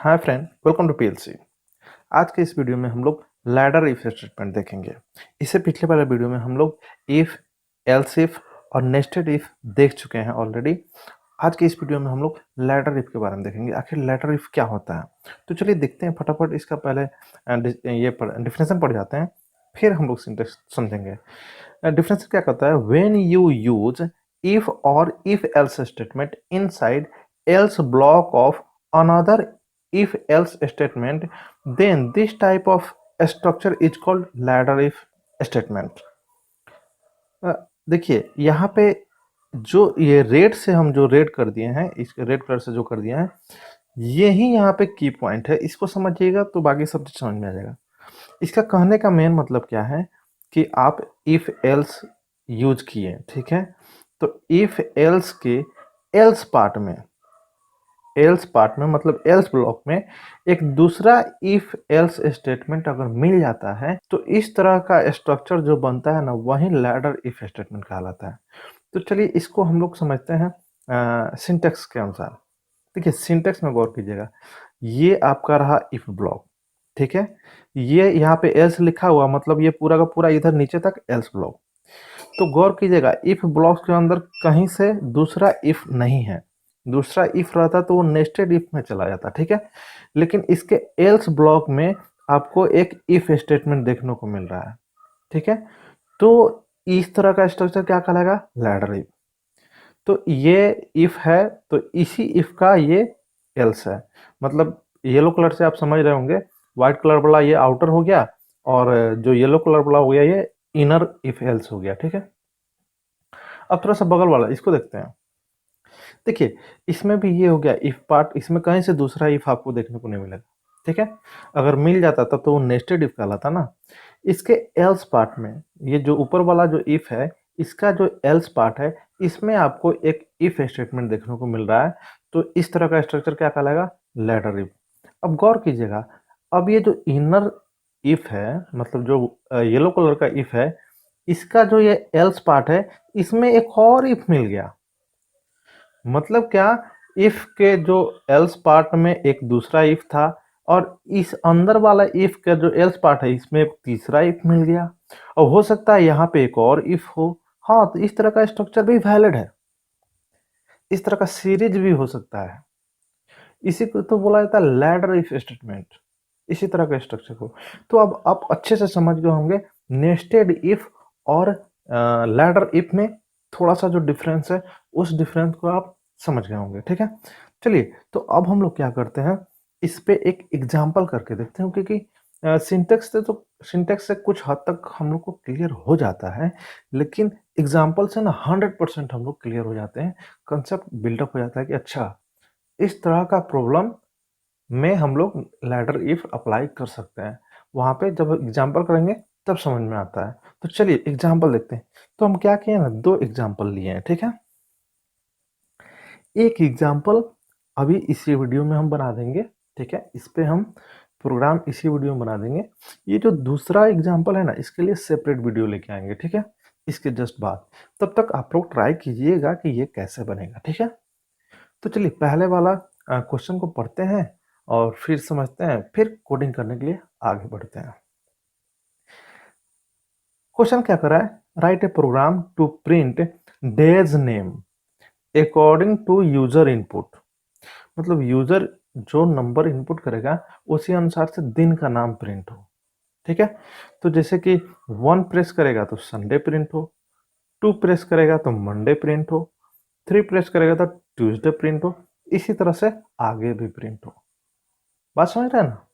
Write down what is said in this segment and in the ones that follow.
Hi friend, welcome to PLC. आज के इस वीडियो में हम लोग लैडर इफ स्टेटमेंट देखेंगे। इससे पिछले वाले वीडियो में हम लोग इफ, एल्स इफ और नेस्टेड इफ देख चुके हैं ऑलरेडी। आज के इस वीडियो में हम लोग लैडर इफ के बारे में देखेंगे, आखिर लैडर इफ क्या होता है। तो चलिए देखते हैं फटाफट। इसका पहले ये डिफिनेशन पढ़ जाते हैं, फिर हम लोग सिंटेक्स समझेंगे। डिफिनेशन क्या कहता है? व्हेन यू यूज इफ और if else statement inside else block of another if else statement, then this type of structure is called ladder if statement। देखिए यहाँ पे जो ये रेड से हम जो रेड कर दिए हैं, इस रेड कलर से जो कर दिए हैं, यही यहाँ पे की पॉइंट है। इसको समझिएगा तो बाकी सब चीज समझ में आ जाएगा। इसका कहने का मेन मतलब क्या है कि आप इफ एल्स यूज किए, ठीक है। तो इफ एल्स के एल्स पार्ट में मतलब एल्स ब्लॉक में एक दूसरा इफ एल्स स्टेटमेंट अगर मिल जाता है तो इस तरह का स्ट्रक्चर जो बनता है ना, वही लैडर इफ स्टेटमेंट कहलाता है। तो चलिए इसको हम लोग समझते हैं सिंटेक्स के अनुसार। देखिए सिंटेक्स में गौर कीजिएगा। ये आपका रहा इफ ब्लॉक, ठीक है। ये यहाँ पे एल्स लिखा हुआ मतलब ये पूरा का पूरा इधर नीचे तक एल्स ब्लॉक। तो गौर कीजिएगा, इफ ब्लॉक के अंदर कहीं से दूसरा इफ नहीं है। दूसरा इफ रहता तो वो नेस्टेड इफ में चला जाता, ठीक है। लेकिन इसके एल्स ब्लॉक में आपको एक इफ स्टेटमेंट देखने को मिल रहा है, ठीक है। तो इस तरह का स्ट्रक्चर क्या कहलाएगा? Ladder if. तो ये इफ है तो इसी इफ का ये एल्स है। मतलब येलो कलर से आप समझ रहे होंगे, व्हाइट कलर वाला ये आउटर हो गया और जो येलो कलर वाला हो गया ये इनर इफ एल्स हो गया, ठीक है। अब थोड़ा सा बगल वाला इसको देखते हैं। देखिए इसमें भी ये हो गया इफ पार्ट, इसमें कहीं से दूसरा इफ आपको देखने को नहीं मिलेगा, ठीक है। अगर मिल जाता तब तो वो नेस्टेड इफ कहलाता ना। इसके एल्स पार्ट में ये जो ऊपर वाला जो इफ है, इसका जो एल्स पार्ट है, इसमें आपको एक इफ स्टेटमेंट देखने को मिल रहा है। तो इस तरह का स्ट्रक्चर क्या कहलाएगा? Ladder if. अब गौर कीजिएगा, अब ये जो इनर इफ है मतलब जो येलो कलर का इफ है, इसका जो ये एल्स पार्ट है, इसमें एक और इफ मिल गया। मतलब क्या? इफ के जो एल्स पार्ट में एक दूसरा इफ था और इस अंदर वाला इफ का जो एल्स पार्ट है इसमें एक तीसरा इफ मिल गया। और हो सकता है यहाँ पे एक और इफ हो। हाँ, तो इस तरह का स्ट्रक्चर भी वैलिड है। इस तरह का सीरीज भी हो सकता है। इसी को तो बोला जाता है लैडर इफ स्टेटमेंट, इसी तरह का स्ट्रक्चर को। तो अब आप अच्छे से समझ गए होंगे नेस्टेड इफ और लैडर इफ में थोड़ा सा जो डिफरेंस है, उस डिफरेंस को आप समझ गए होंगे, ठीक है। चलिए तो अब हम लोग क्या करते हैं, इस पे एक एग्जाम्पल करके देखते हैं, क्योंकि सिंटेक्स से कुछ हद तक हम लोग को क्लियर हो जाता है, लेकिन एग्जाम्पल से ना 100% हम लोग क्लियर हो जाते हैं। कंसेप्ट बिल्डअप हो जाता है कि अच्छा, इस तरह का प्रॉब्लम में हम लोग लैडर इफ अप्लाई कर सकते हैं। वहां पे जब एग्जाम्पल करेंगे तब समझ में आता है। तो चलिए एग्जाम्पल देखते हैं। तो हम क्या किए ना, दो एग्जाम्पल लिए हैं, ठीक है। एक एग्जाम्पल अभी इसी वीडियो में हम बना देंगे, ठीक है। इस पे हम प्रोग्राम इसी वीडियो में बना देंगे। ये जो दूसरा एग्जाम्पल है ना, इसके लिए सेपरेट वीडियो लेके आएंगे, ठीक है, इसके जस्ट बाद। तब तक आप लोग ट्राई कीजिएगा कि ये कैसे बनेगा, ठीक है। तो चलिए पहले वाला क्वेश्चन को पढ़ते हैं और फिर समझते हैं, फिर कोडिंग करने के लिए आगे बढ़ते हैं। क्वेश्चन क्या कर रहा है? Write a program to print days name according to user input. मतलब यूजर जो नंबर इनपुट करेगा उसी अनुसार से दिन का नाम प्रिंट हो, ठीक है। तो जैसे कि 1 प्रेस करेगा तो संडे प्रिंट हो, 2 प्रेस करेगा तो मंडे प्रिंट हो, 3 प्रेस करेगा तो ट्यूसडे प्रिंट हो, इसी तरह से आगे भी प्रिंट हो। बात समझ रहे हैं ना?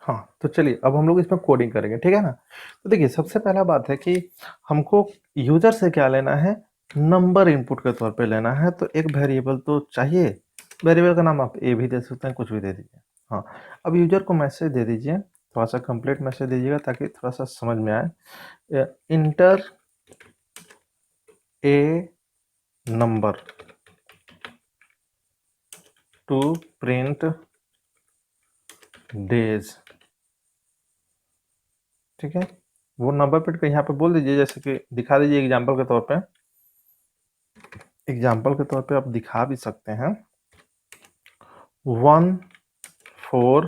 हाँ, तो चलिए अब हम लोग इसमें कोडिंग करेंगे, ठीक है ना। तो देखिए सबसे पहला बात है कि हमको यूजर से क्या लेना है? नंबर इनपुट के तौर पे लेना है। तो एक वेरिएबल तो चाहिए। वेरिएबल का नाम आप ए भी दे सकते हैं, कुछ भी दे दीजिए। हाँ, अब यूजर को मैसेज दे दीजिए, थोड़ा सा कंप्लीट मैसेज दीजिएगा ताकि थोड़ा सा समझ में आए। इंटर ए नंबर टू प्रिंट डेज, ठीक है। वो नंबर प्रिंट को यहाँ पे बोल दीजिए, जैसे कि दिखा दीजिए एग्जाम्पल के तौर पे। एग्जाम्पल के तौर पे आप दिखा भी सकते हैं 1 4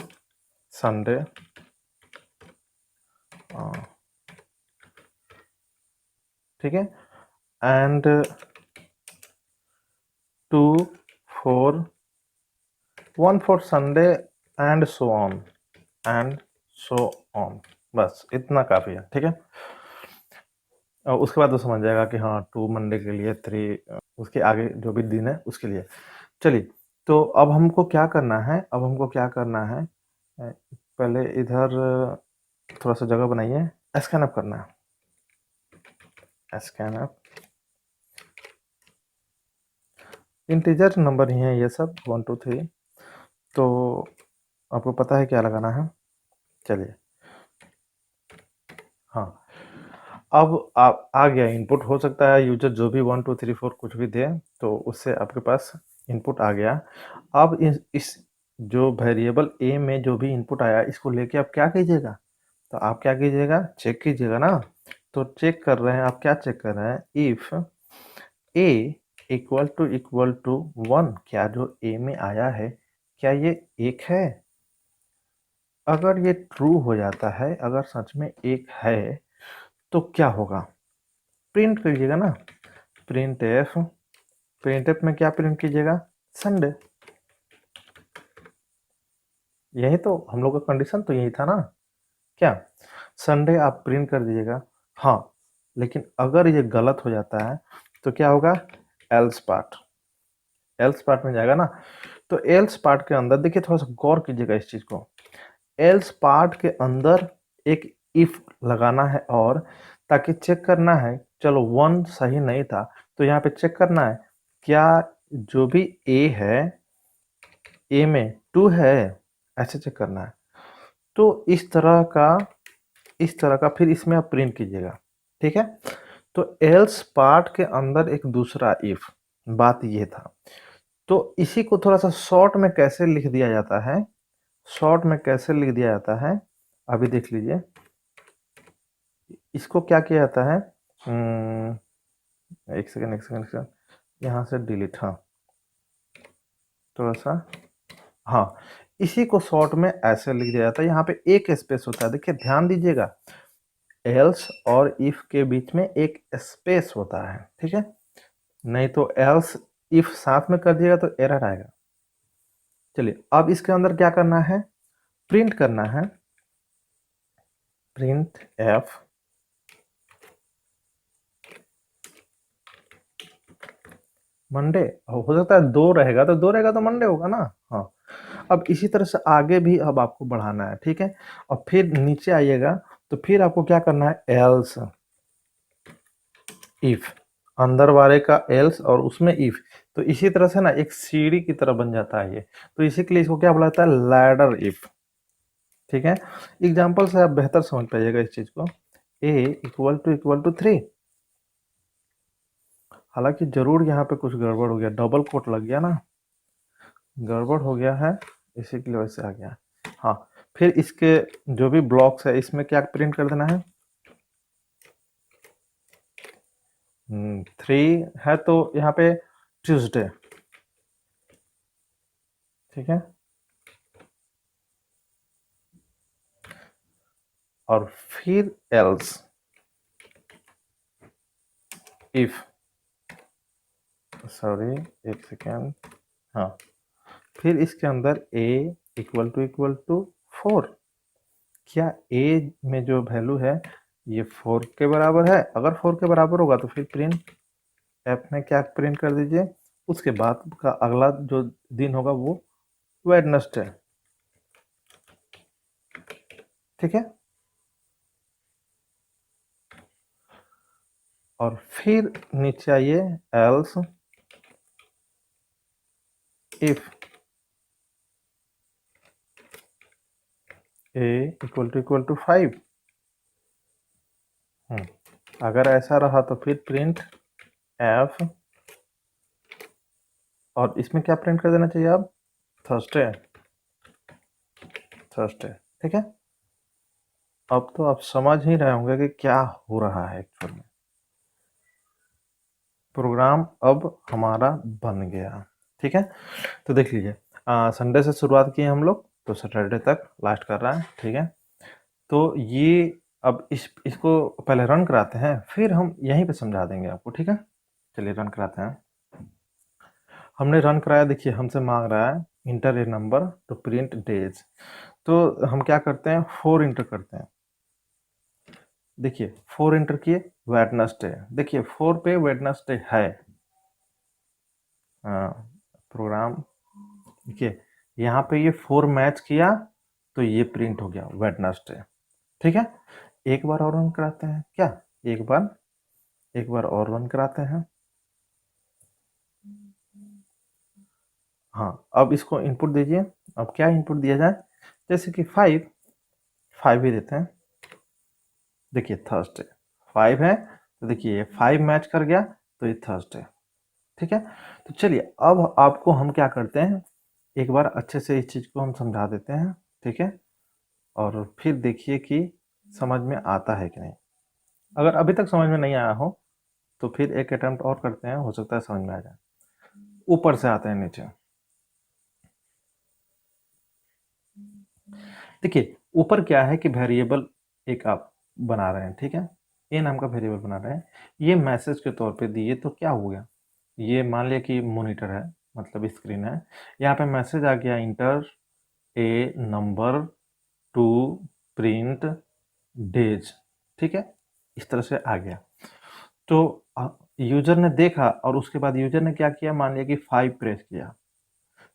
संडे ठीक है, and 2 4 1 for Sunday and so on and so on. बस इतना काफ़ी है, ठीक है। और उसके बाद वो समझ जाएगा कि हाँ 2 मंडे के लिए, 3 उसके आगे जो भी दिन है उसके लिए। चलिए, तो अब हमको क्या करना है, पहले इधर थोड़ा सा जगह बनाइए, स्कैन अप करना है, स्कैन अप। इंटीजर नंबर ही है ये सब, 1 2 3। तो आपको पता है क्या लगाना है, चलिए। हाँ, अब आप आ गया इनपुट। हो सकता है यूजर जो भी 1 2 3 4 कुछ भी दे, तो उससे आपके पास इनपुट आ गया। अब इस जो वेरिएबल ए में जो भी इनपुट आया, इसको लेके आप क्या कीजिएगा, तो आप क्या कीजिएगा, चेक कीजिएगा ना। तो चेक कर रहे हैं आप, क्या चेक कर रहे हैं, इफ ए इक्वल टू 1, क्या जो ए में आया है क्या ये एक है। अगर ये ट्रू हो जाता है, अगर सच में एक है, तो क्या होगा, प्रिंट कीजिएगा ना, प्रिंट एफ। प्रिंट एफ में क्या प्रिंट कीजिएगा, संडे। यही तो हम लोग का कंडीशन तो यही था ना, क्या संडे आप प्रिंट कर दीजिएगा। हाँ, लेकिन अगर ये गलत हो जाता है तो क्या होगा, एल्स पार्ट, एल्स पार्ट में जाएगा ना। तो एल्स पार्ट के अंदर देखिए, थोड़ा सा गौर कीजिएगा इस चीज को। एल्स पार्ट के अंदर एक इफ लगाना है, और ताकि चेक करना है, चलो 1 सही नहीं था तो यहाँ पे चेक करना है क्या जो भी ए है, ए में 2 है, ऐसे चेक करना है। तो इस तरह का फिर इसमें आप प्रिंट कीजिएगा, ठीक है। तो एल्स पार्ट के अंदर एक दूसरा इफ, बात ये था। तो इसी को थोड़ा सा शॉर्ट में कैसे लिख दिया जाता है, शॉर्ट में कैसे लिख दिया जाता है, अभी देख लीजिए। इसको क्या किया जाता है, एक सेकंड, यहाँ से डिलीट, हाँ थोड़ा सा, हाँ इसी को शॉर्ट में ऐसे लिख दिया जाता है। यहाँ पे एक स्पेस होता है, देखिए ध्यान दीजिएगा, एल्स और इफ के बीच में एक स्पेस होता है, ठीक है। नहीं तो एल्स इफ साथ में कर दिएगा तो एरर आएगा। चलिए, अब इसके अंदर क्या करना है, प्रिंट करना है, प्रिंट एफ मंडे। हो सकता है 2 रहेगा, तो 2 रहेगा तो मंडे होगा ना। हाँ, अब इसी तरह से आगे भी अब आपको बढ़ाना है, ठीक है। और फिर नीचे आइएगा, तो फिर आपको क्या करना है, एल्स इफ, अंदर वाले का एल्स और उसमें इफ। तो इसी तरह से ना एक सीढ़ी की तरह बन जाता है ये। तो इसी के लिए इसको क्या बोला जाता है, लैडर इफ, ठीक है। एग्जाम्पल से आप बेहतर समझ पाइएगा इस चीज को। ए इक्वल टू 3, हालांकि जरूर यहाँ पे कुछ गड़बड़ हो गया, डबल कोट लग गया ना, गड़बड़ हो गया है, इसी के लिए वैसे आ गया। हाँ, फिर इसके जो भी ब्लॉक्स है इसमें क्या प्रिंट कर देना है, 3 है तो यहाँ पे ट्यूसडे, ठीक है। और फिर एल्स इफ, सॉरी एक सेकेंड, हाँ फिर इसके अंदर ए इक्वल टू 4, क्या ए में जो वैल्यू है ये 4 के बराबर है। अगर 4 के बराबर होगा तो फिर प्रिंट एफ में क्या प्रिंट कर दीजिए, उसके बाद का अगला जो दिन होगा वो वेडनेसडे, ठीक है। और फिर नीचे आइए, else if a equal to 5। अगर ऐसा रहा तो फिर प्रिंट एफ, और इसमें क्या प्रिंट कर देना चाहिए अब, थर्सडे, ठीक है। अब तो आप समझ ही रहे होंगे कि क्या हो रहा है एक्चुअल में। प्रोग्राम अब हमारा बन गया, ठीक है। तो देख लीजिए, संडे से शुरुआत किए हम लोग, तो सैटरडे तक लास्ट कर रहा है, ठीक है। तो ये अब इसको पहले रन कराते हैं, फिर हम यहीं पे समझा देंगे आपको, ठीक है। चलिए रन कराते हैं। हमने रन कराया, देखिए हमसे मांग रहा है इंटर ए नंबर टू प्रिंट डेज। तो हम क्या करते हैं, 4 इंटर करते हैं। देखिए 4 इंटर किए, वेडनेसडे, देखिए 4 पे वेडनेसडे है। प्रोग्राम देखिए यहाँ पे ये 4 मैच किया तो ये प्रिंट हो गया वेडनेसडे, ठीक है। एक बार और रन कराते हैं क्या, एक बार और रन कराते हैं। हाँ, अब इसको इनपुट दीजिए। अब क्या इनपुट दिया जाए, जैसे कि 5 ही देते हैं। देखिए थर्सडे 5 है, तो देखिए 5 मैच कर गया तो ये थर्सडे, ठीक है। तो चलिए अब आपको हम क्या करते हैं, एक बार अच्छे से इस चीज़ को हम समझा देते हैं, ठीक है। और फिर देखिए कि समझ में आता है कि नहीं। अगर अभी तक समझ में नहीं आया हो तो फिर एक अटेम्प्ट और करते हैं, हो सकता है समझ में आ जाए। ऊपर से आते हैं नीचे। देखिए ऊपर क्या है कि वेरिएबल एक आप बना रहे हैं, ठीक है। ए नाम का वेरिएबल बना रहे हैं, ये मैसेज के तौर पे दिए तो क्या हो गया, ये मान लिया कि मॉनिटर है, मतलब स्क्रीन है। यहाँ पे मैसेज आ गया इंटर ए नंबर टू प्रिंट डेज, ठीक है। इस तरह से आ गया। तो यूजर ने देखा और उसके बाद यूजर ने क्या किया, मान लिया कि 5 प्रेस किया,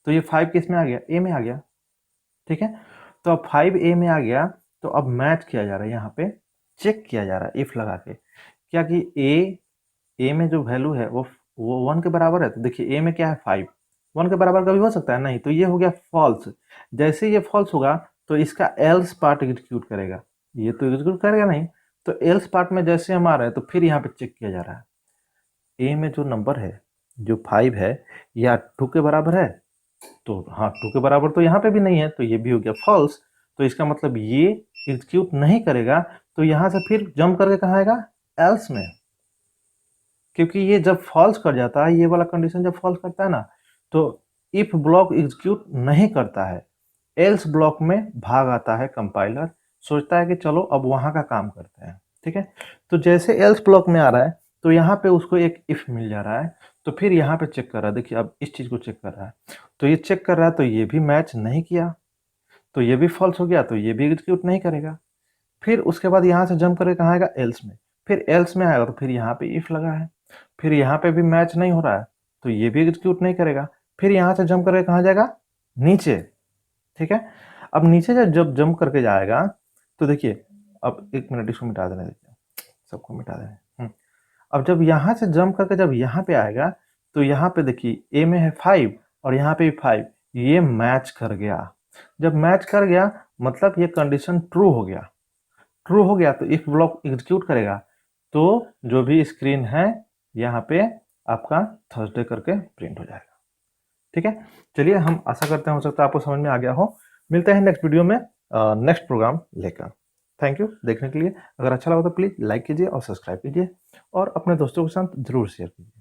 तो ये 5 किस में आ गया, ए में आ गया, ठीक है। तो अब 5 ए में आ गया, तो अब मैच किया जा रहा है, यहाँ पे चेक किया जा रहा है इफ लगा के, क्या कि ए में जो वैल्यू है वो 1 के बराबर है। तो देखिए ए में क्या है 5, 1 के बराबर कभी हो सकता है नहीं, तो ये हो गया फॉल्स। जैसे ये फॉल्स होगा तो इसका एल्स पार्ट एग्जीक्यूट करेगा, ये तो एग्जीक्यूट करेगा नहीं। तो एल्स पार्ट में जैसे हम आ रहे हैं तो फिर यहाँ पे चेक किया जा रहा है, ए में जो नंबर है जो 5 है या 2 के बराबर है, तो हाँ 2 के बराबर तो यहाँ पे भी नहीं है, तो ये भी हो गया फॉल्स। तो इसका मतलब ये एग्जीक्यूट नहीं करेगा, तो यहाँ से फिर जंप करके कहाँ आएगा, एल्स में। क्योंकि ये जब फॉल्स कर जाता है, ये वाला कंडीशन जब फॉल्स करता है ना, तो इफ ब्लॉक एग्जीक्यूट नहीं करता है, एल्स ब्लॉक में भाग आता है कंपाइलर, सोचता है कि चलो अब वहाँ का काम करते हैं, ठीक है। तो जैसे एल्स ब्लॉक में आ रहा है तो यहाँ पे उसको एक इफ मिल जा रहा है, तो फिर यहाँ पे चेक कर रहा है, देखिए अब इस चीज़ को चेक कर रहा है, तो ये चेक कर रहा है, तो ये भी मैच नहीं किया, तो ये भी फॉल्स हो गया, तो ये भी एग्जीक्यूट नहीं करेगा। फिर उसके बाद यहाँ से जंप करके कहाँ आएगा, एल्स में। फिर एल्स में आएगा तो फिर यहाँ पे इफ लगा है, फिर यहाँ पे भी मैच नहीं हो रहा है, तो ये भी एग्जीक्यूट नहीं करेगा। फिर यहाँ से जंप करके कहाँ जाएगा, नीचे, ठीक है। अब नीचे जब जंप करके जाएगा तो देखिए, अब 1 मिनट इसको मिटा देने देखिए, सबको मिटा देने। अब जब यहाँ से जंप करके जब यहाँ पे आएगा तो यहाँ पे देखिए ए में है 5 और यहाँ पे भी 5, ये मैच कर गया। जब मैच कर गया मतलब ये कंडीशन ट्रू हो गया, ट्रू हो गया तो इफ ब्लॉक एग्जीक्यूट करेगा, तो जो भी स्क्रीन है यहाँ पे आपका थर्सडे करके प्रिंट हो जाएगा, ठीक है। चलिए हम आशा करते हैं हो सकता है आपको समझ में आ गया हो। मिलते हैं नेक्स्ट वीडियो में नेक्स्ट प्रोग्राम लेकर। थैंक यू देखने के लिए। अगर अच्छा लगा तो प्लीज़ लाइक कीजिए और सब्सक्राइब कीजिए और अपने दोस्तों के साथ जरूर शेयर कीजिए।